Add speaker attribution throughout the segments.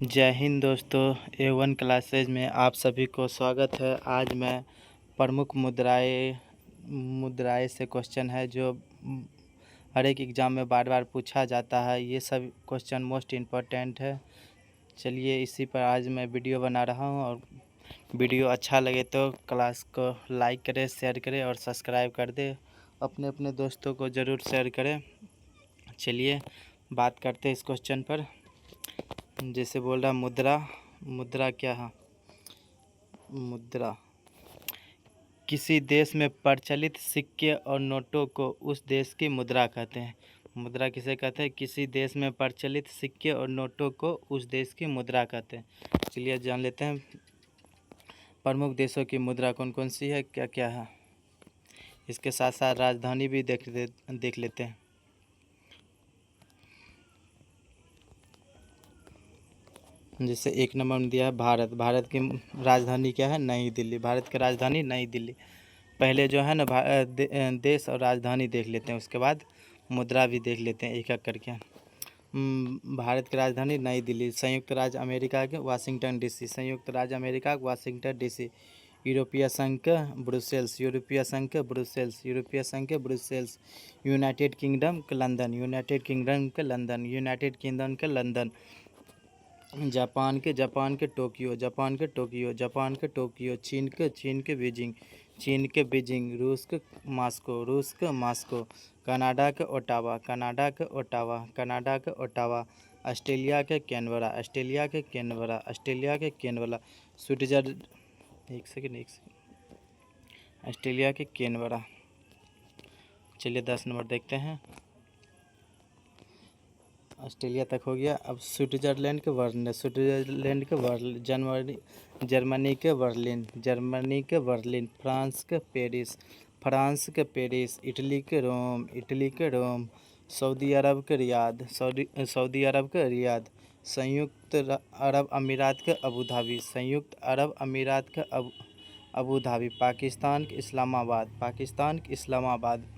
Speaker 1: जय हिंद दोस्तों। A1 classes में आप सभी को स्वागत है। आज मैं प्रमुख मुद्राएं से क्वेश्चन है जो हर एक एग्ज़ाम में बार बार पूछा जाता है। ये सब क्वेश्चन मोस्ट इम्पोर्टेंट है। चलिए इसी पर आज मैं वीडियो बना रहा हूँ, और वीडियो अच्छा लगे तो क्लास को लाइक करें, शेयर करें और सब्सक्राइब कर दें। अपने अपने दोस्तों को ज़रूर शेयर करें। चलिए बात करते हैं इस क्वेश्चन पर। जैसे बोल रहा मुद्रा क्या है? मुद्रा किसी देश में प्रचलित सिक्के और नोटों को उस देश की मुद्रा कहते हैं। मुद्रा किसे कहते हैं? किसी देश में प्रचलित सिक्के और नोटों को उस देश की मुद्रा कहते हैं। चलिए जान लेते हैं प्रमुख देशों की मुद्रा कौन कौन सी है, क्या क्या है। इसके साथ साथ राजधानी भी देख लेते हैं। जैसे एक नंबर में दिया है भारत। भारत की राजधानी क्या है? नई दिल्ली। भारत की राजधानी नई दिल्ली। पहले जो है ना देश और राजधानी देख लेते हैं, उसके बाद मुद्रा भी देख लेते हैं एक एक करके। भारत की राजधानी नई दिल्ली। संयुक्त राज्य अमेरिका के वाशिंगटन डीसी। संयुक्त राज्य अमेरिका वाशिंगटन डीसी। यूरोपीय संघ के ब्रुसेल्स। यूरोपीय संघ के ब्रुसेल्स। यूरोपीय संघ के ब्रुसेल्स। यूनाइटेड किंगडम के लंदन। यूनाइटेड किंगडम के लंदन। यूनाइटेड किंगडम के लंदन। जापान के टोक्यो। जापान के टोक्यो। जापान के टोक्यो। चीन के बीजिंग। चीन के बीजिंग। रूस के मॉस्को। रूस के मॉस्को। कनाडा के ओटावा। कनाडा के ओटावा। कनाडा के ओटावा। ऑस्ट्रेलिया के कैनबरा। ऑस्ट्रेलिया के कैनबरा। ऑस्ट्रेलिया के कैनबरा। स्विट्जरलैंड। एक सेकेंड। ऑस्ट्रेलिया के कैनबरा। चलिए 10 नंबर देखते हैं। ऑस्ट्रेलिया तक हो गया। अब स्विट्ज़रलैंड के बर्न। स्विट्ज़रलैंड के बर्लिन। जर्मनी के बर्लिन। जर्मनी के बर्लिन। फ्रांस के पेरिस। फ्रांस के पेरिस। इटली के रोम। इटली के रोम। सऊदी अरब के रियाद। सऊदी अरब के रियाद। संयुक्त अरब अमीरात के अबू धाबी। संयुक्त अरब अमीरात के अबू धाबी। पाकिस्तान के इस्लामाबाद। पाकिस्तान के इस्लामाबाद।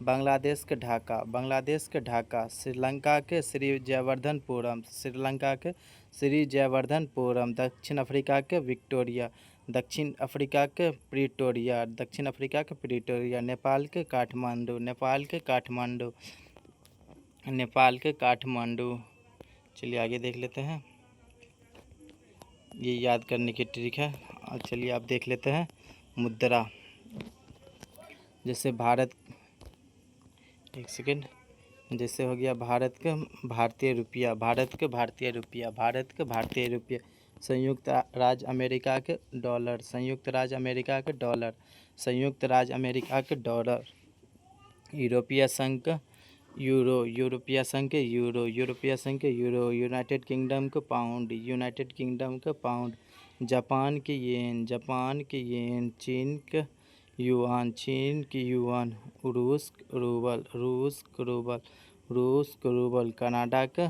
Speaker 1: बांग्लादेश के ढाका। बांग्लादेश के ढाका। श्रीलंका के श्री जयवर्धनपुरम। श्रीलंका के श्री जयवर्धनपुरम। दक्षिण अफ्रीका के विक्टोरिया। दक्षिण अफ्रीका के प्रिटोरिया। दक्षिण अफ्रीका के प्रिटोरिया। नेपाल के काठमांडू। नेपाल के काठमांडू। नेपाल के काठमांडू। चलिए आगे देख लेते हैं। ये याद करने की ट्रिक है। और चलिए आप देख लेते हैं मुद्रा। जैसे भारत, एक सेकेंड। जैसे हो गया भारत के भारतीय रुपया। भारत के भारतीय रुपया। भारत के भारतीय रुपया। संयुक्त राज्य अमेरिका के डॉलर। संयुक्त राज्य अमेरिका के डॉलर। संयुक्त राज्य अमेरिका के डॉलर। यूरोपीय संघ का यूरो। यूरोपीय संघ के यूरो। यूरोपीय संघ के यूरो। यूनाइटेड किंगडम के पाउंड। यूनाइटेड किंगडम के पाउंड। जापान के येन। जापान के येन। चीन के युआन। चीन की युआन। रूस रूबल। रूस रूबल। रूस रूबल। कनाडा का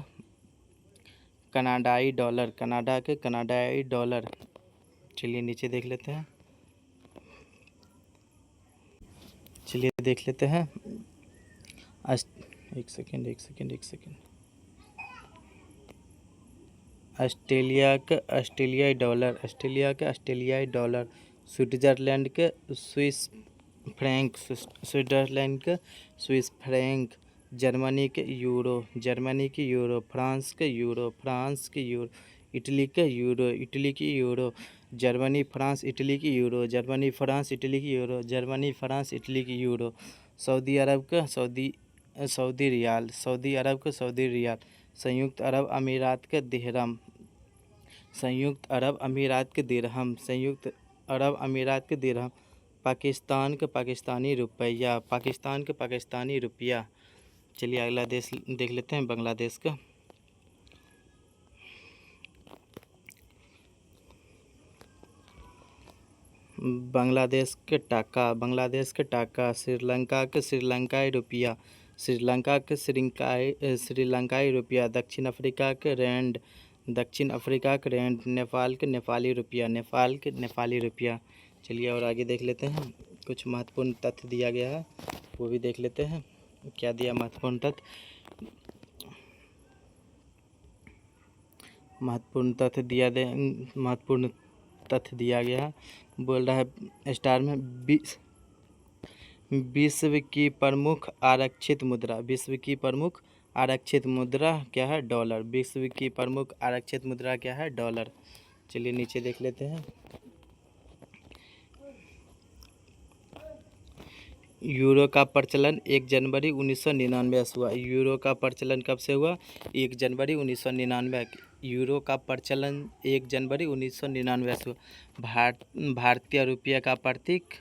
Speaker 1: कनाडाई डॉलर। कनाडा के कनाडाई डॉलर। चलिए नीचे देख लेते हैं। चलिए देख लेते हैं। एक सेकेंड। ऑस्ट्रेलिया के ऑस्ट्रेलियाई डॉलर। ऑस्ट्रेलिया के ऑस्ट्रेलियाई डॉलर। स्विट्ज़रलैंड के स्विस फ्रैंक। स्विट्ज़रलैंड के स्विस फ्रैंक। जर्मनी के यूरो। जर्मनी की यूरो। फ्रांस के यूरो। फ्रांस की यूरो। इटली के यूरो। इटली की यूरो। जर्मनी फ्रांस इटली की यूरो। जर्मनी फ्रांस इटली की यूरो। जर्मनी फ्रांस इटली की यूरो। सऊदी अरब का सऊदी रियाल। सऊदी अरब के सऊदी रियाल। संयुक्त अरब अमीरात के दिरहम। संयुक्त अरब अमीरात के दिरहम। संयुक्त अरब अमीरात के दिरहम। पाकिस्तान के पाकिस्तानी रुपया। पाकिस्तान के पाकिस्तानी रुपया। चलिए अगला देश देख लेते हैं, बांग्लादेश का। बांग्लादेश के टाका। बांग्लादेश के टाका। श्रीलंका के श्रीलंकाई रुपया। श्रीलंका के श्रीलंकाई रुपया। दक्षिण अफ्रीका के रैंड। दक्षिण अफ्रीका के रैंड। नेपाल के नेपाली रुपया। नेपाल के नेपाली रुपया। चलिए और आगे देख लेते हैं। कुछ महत्वपूर्ण तथ्य दिया गया है, वो भी देख लेते हैं। क्या दिया महत्वपूर्ण तथ्य? महत्वपूर्ण तथ्य दिया गया है। बोल रहा है स्टार में विश्व की प्रमुख आरक्षित मुद्रा। विश्व की प्रमुख आरक्षित मुद्रा क्या है? डॉलर। विश्व की प्रमुख आरक्षित मुद्रा क्या है? डॉलर। चलिए नीचे देख लेते हैं। यूरो का प्रचलन 1 जनवरी 1999 से हुआ। यूरो का प्रचलन कब से हुआ? 1 जनवरी 1999। यूरो का प्रचलन 1 जनवरी 1999 से हुआ। भारतीय रुपये का प्रतीक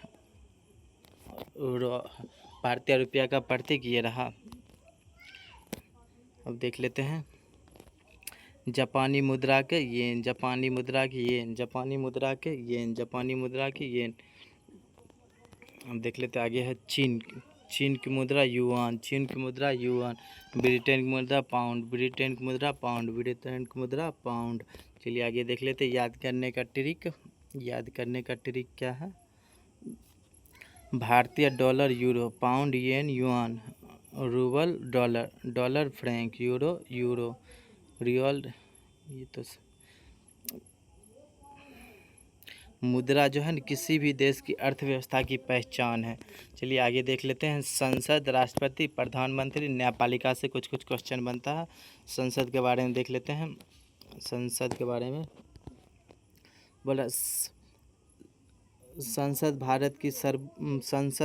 Speaker 1: भारतीय रुपया का प्रतीक ये रहा। अब देख लेते हैं जापानी मुद्रा के येन, जापानी मुद्रा की येन, जापानी मुद्रा के येन, जापानी मुद्रा की येन। अब देख लेते आगे है चीन। चीन की मुद्रा युआन, चीन की मुद्रा युआन। ब्रिटेन की मुद्रा पाउंड, ब्रिटेन की मुद्रा पाउंड, ब्रिटेन की मुद्रा पाउंड। चलिए आगे देख लेते याद करने का ट्रिक। याद करने का ट्रिक क्या है? भारतीय dollar, euro, pound, yen, yuan, rouble, dollar, dollar, franc, euro, euro, real. ये तो मुद्रा जो है ना किसी भी देश की अर्थव्यवस्था की पहचान है। चलिए आगे देख लेते हैं। संसद, राष्ट्रपति, प्रधानमंत्री, न्यायपालिका से कुछ क्वेश्चन बनता है। संसद के बारे में देख लेते हैं। संसद के बारे में बोला संसद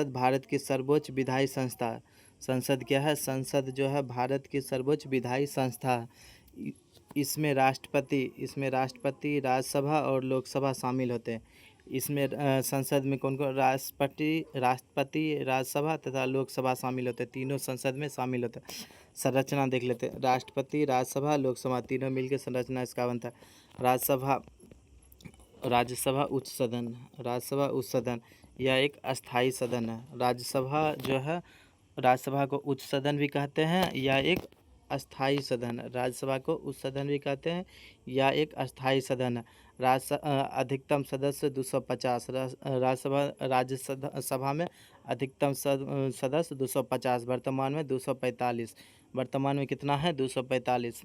Speaker 1: भारत की सर्वोच्च विधायी संस्था है। संसद क्या है? संसद जो है भारत की सर्वोच्च विधायी संस्था है। इसमें राष्ट्रपति, राज्यसभा और लोकसभा शामिल होते हैं। इसमें संसद में कौन कौन? राष्ट्रपति, राज्यसभा तथा लोकसभा शामिल होते हैं। तीनों संसद में शामिल होते हैं। संरचना देख लेते हैं। राष्ट्रपति, राज्यसभा, लोकसभा तीनों मिलकर संरचना इसका बनता है। राज्यसभा उच्च सदन, राज्यसभा उच्च सदन यह एक अस्थाई सदन है। राज्यसभा जो है, राज्यसभा को उच्च सदन भी कहते हैं या एक अस्थाई सदन है। राज्यसभा को उच्च सदन भी कहते हैं या एक अस्थाई सदन है। अधिकतम सदस्य 250। राज्यसभा में अधिकतम सदस्य 250। वर्तमान में 245। वर्तमान में कितना है? 245।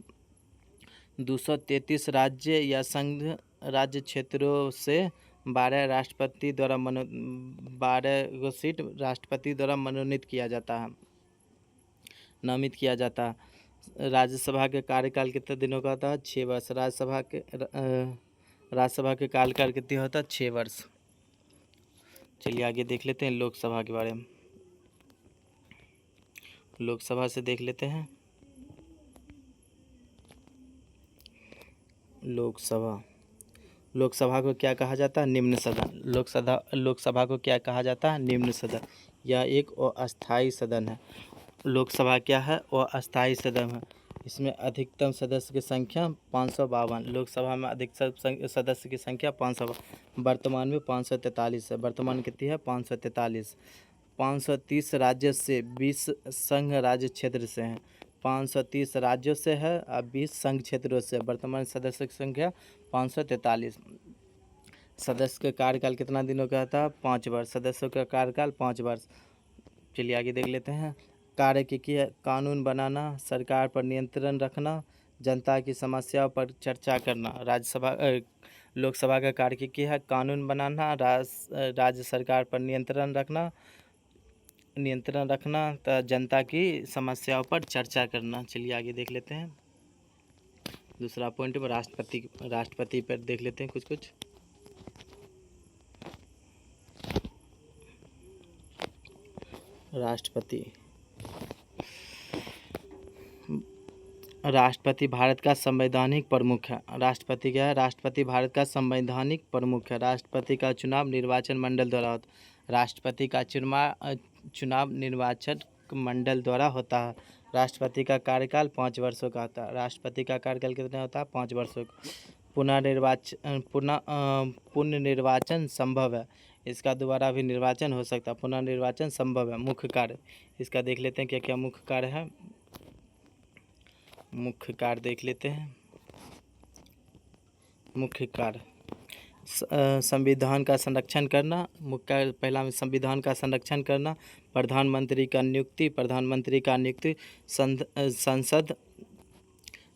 Speaker 1: 233 राज्य या संघ राज्य क्षेत्रों से 12 सीट राष्ट्रपति द्वारा मनोनीत किया जाता है, नामित किया जाता है। राज्यसभा के कार्यकाल कितने दिनों का होता है? 6 वर्ष। राज्यसभा के कार्यकाल कितने होता है? 6 वर्ष। चलिए आगे देख लेते हैं लोकसभा के बारे में। लोकसभा से देख लेते हैं। लोकसभा को क्या कहा जाता है? निम्न सदन। लोकसभा को क्या कहा जाता है? निम्न सदन। यह एक अस्थाई सदन है। लोकसभा क्या है? अस्थाई सदन है। इसमें अधिकतम सदस्य की संख्या 552। लोकसभा में अधिकतम सदस्य की संख्या 552। वर्तमान में 543 है। वर्तमान कितनी है? 543। 530 राज्य से 20 संघ राज्य क्षेत्र से हैं। 530 राज्यों से है और 20 संघ क्षेत्रों से। वर्तमान सदस्य की संख्या 543। सदस्य का कार्यकाल कितना दिनों का था? 5 वर्ष। सदस्यों का कार्यकाल 5 वर्ष। चलिए आगे देख लेते हैं। कार्य की है कानून बनाना, सरकार पर नियंत्रण रखना, जनता की समस्याओं पर चर्चा करना। लोकसभा का कार्य की है कानून बनाना, राज्य सरकार पर नियंत्रण रखना तो जनता की समस्याओं पर चर्चा करना। चलिए आगे देख लेते हैं। दूसरा पॉइंट पर राष्ट्रपति पर देख लेते हैं कुछ। राष्ट्रपति भारत का संवैधानिक प्रमुख है। राष्ट्रपति क्या है? राष्ट्रपति भारत का संवैधानिक प्रमुख है। राष्ट्रपति का चुनाव निर्वाचन मंडल द्वारा होता है। राष्ट्रपति का चुनाव निर्वाचन मंडल द्वारा होता है। राष्ट्रपति का कार्यकाल 5 वर्षों का होता है। राष्ट्रपति का कार्यकाल कितना होता है? 5 वर्षों का। पुनर्निर्वाचन संभव है। इसका दोबारा भी निर्वाचन हो सकता है। पुनर्निर्वाचन संभव है। मुख्य कार्य इसका देख लेते हैं क्या क्या मुख्य कार्य है। मुख्य कार्य देख लेते हैं। मुख्य कार्य संविधान का संरक्षण करना। मुख्य पहला में संविधान का संरक्षण करना। प्रधानमंत्री का नियुक्ति। संसद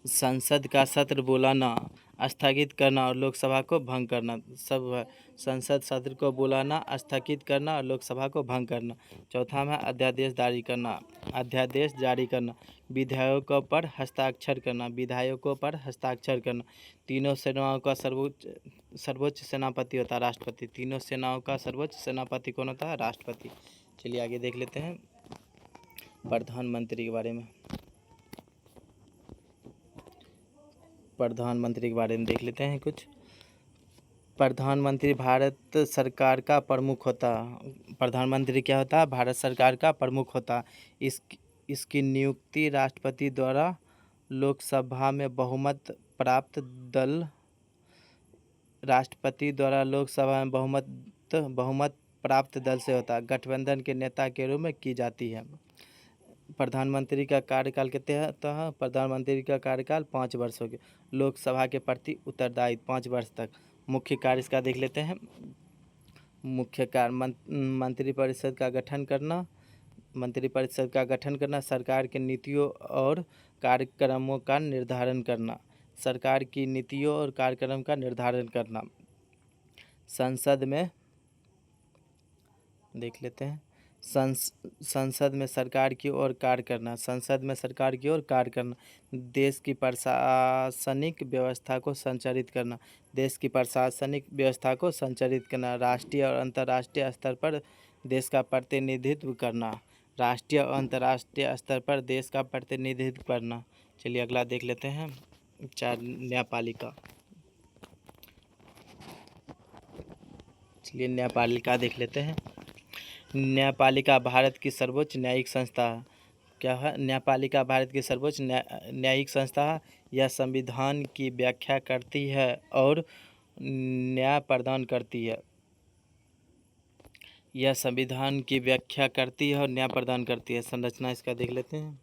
Speaker 1: संसद का सत्र बुलाना, स्थगित करना और लोकसभा को भंग करना सब है। संसद सत्र को बुलाना, स्थगित करना और लोकसभा को भंग करना। चौथा में अध्यादेश जारी करना, अध्यादेश जारी करना। विधेयकों पर हस्ताक्षर करना, विधेयकों पर हस्ताक्षर करना। तीनों सेनाओं का सर्वोच्च सेनापति होता है राष्ट्रपति। तीनों सेनाओं का सर्वोच्च सेनापति कौन होता है? राष्ट्रपति। चलिए आगे देख लेते हैं प्रधानमंत्री के बारे में। प्रधानमंत्री के बारे में देख लेते हैं कुछ। प्रधानमंत्री भारत सरकार का प्रमुख होता है। प्रधानमंत्री क्या होता है? भारत सरकार का प्रमुख होता है। इसकी नियुक्ति राष्ट्रपति द्वारा लोकसभा में बहुमत प्राप्त दल, राष्ट्रपति द्वारा लोकसभा में बहुमत प्राप्त दल से होता है। गठबंधन के नेता के रूप में की जाती है। प्रधानमंत्री का कार्यकाल कितने होता है? प्रधानमंत्री का कार्यकाल 5 वर्ष हो गए। लोकसभा के प्रति उत्तरदायित्व 5 वर्ष तक। मुख्य कार्य इसका देख लेते हैं। मुख्य कार्य मंत्रिपरिषद का गठन करना, मंत्रिपरिषद का गठन करना, सरकार की नीतियों और कार्यक्रमों का निर्धारण करना, सरकार की नीतियों और कार्यक्रम का निर्धारण करना। संसद में देख लेते हैं। संसद में सरकार की ओर कार्य करना, संसद में सरकार की ओर कार्य करना। देश की प्रशासनिक व्यवस्था को संचालित करना, देश की प्रशासनिक व्यवस्था को संचालित करना। राष्ट्रीय और अंतर्राष्ट्रीय स्तर पर देश का प्रतिनिधित्व करना, राष्ट्रीय और अंतर्राष्ट्रीय स्तर पर देश का प्रतिनिधित्व करना। चलिए अगला देख लेते हैं 4 न्यायपालिका। चलिए न्यायपालिका देख लेते हैं। न्यायपालिका भारत की सर्वोच्च न्यायिक संस्था क्या है? न्यायपालिका भारत की सर्वोच्च न्यायिक संस्था है। यह संविधान की व्याख्या करती है और न्याय प्रदान करती है। यह संविधान की व्याख्या करती है और न्याय प्रदान करती है। संरचना इसका देख लेते हैं।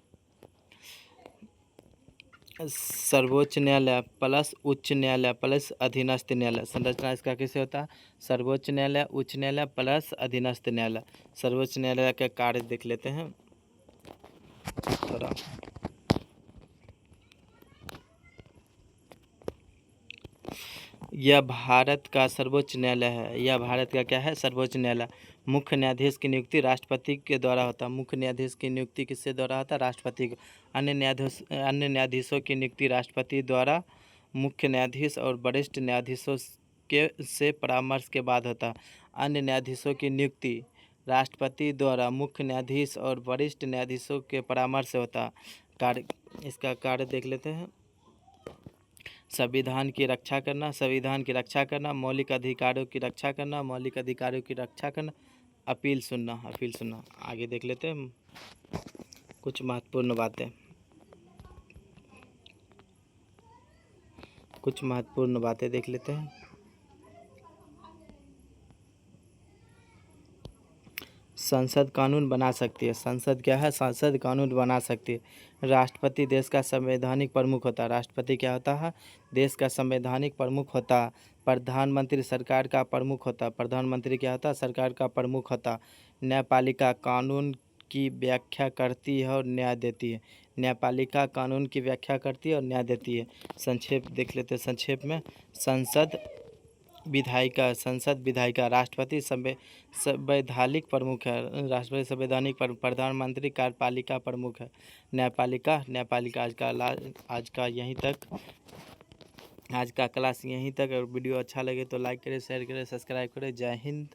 Speaker 1: सर्वोच्च न्यायालय प्लस उच्च न्यायालय प्लस अधीनस्थ न्यायालय। संरचना इसका कैसे होता है? सर्वोच्च न्यायालय, उच्च न्यायालय प्लस अधीनस्थ न्यायालय। सर्वोच्च न्यायालय के कार्य देख लेते हैं थोड़ा। यह भारत का सर्वोच्च न्यायालय है। यह भारत का क्या है? सर्वोच्च न्यायालय। मुख्य न्यायाधीश की नियुक्ति राष्ट्रपति के द्वारा होता है। मुख्य न्यायाधीश की नियुक्ति किससे द्वारा होता है? राष्ट्रपति को। अन्य न्यायाधीशों की नियुक्ति राष्ट्रपति द्वारा मुख्य न्यायाधीश और वरिष्ठ न्यायाधीशों से परामर्श के बाद होता है। अन्य न्यायाधीशों की नियुक्ति राष्ट्रपति द्वारा मुख्य न्यायाधीश और वरिष्ठ न्यायाधीशों के परामर्श से होता है। कार्य इसका कार्य देख लेते हैं। संविधान की रक्षा करना, संविधान की रक्षा करना, मौलिक अधिकारों की रक्षा करना, मौलिक अधिकारों की रक्षा करना, अपील सुनना। आगे देख लेते हैं कुछ महत्वपूर्ण बातें देख लेते हैं। संसद कानून बना सकती है। संसद क्या है? संसद कानून बना सकती है। राष्ट्रपति देश का संवैधानिक प्रमुख होता है। राष्ट्रपति क्या होता है? देश का संवैधानिक प्रमुख होता है। प्रधानमंत्री सरकार का प्रमुख होता है। प्रधानमंत्री क्या होता है? सरकार का प्रमुख होता है। न्यायपालिका कानून की व्याख्या करती है और न्याय देती है। न्यायपालिका कानून की व्याख्या करती है और न्याय देती है। संक्षेप देख लेते हैं। संक्षेप में संसद विधायिका, राष्ट्रपति संवैधानिक प्रमुख है। राष्ट्रपति संवैधानिक प्रधानमंत्री कार्यपालिका प्रमुख है। न्यायपालिका आज का क्लास यहीं तक। और वीडियो अच्छा लगे तो लाइक करें, शेयर करें, सब्सक्राइब करें। जय हिंद।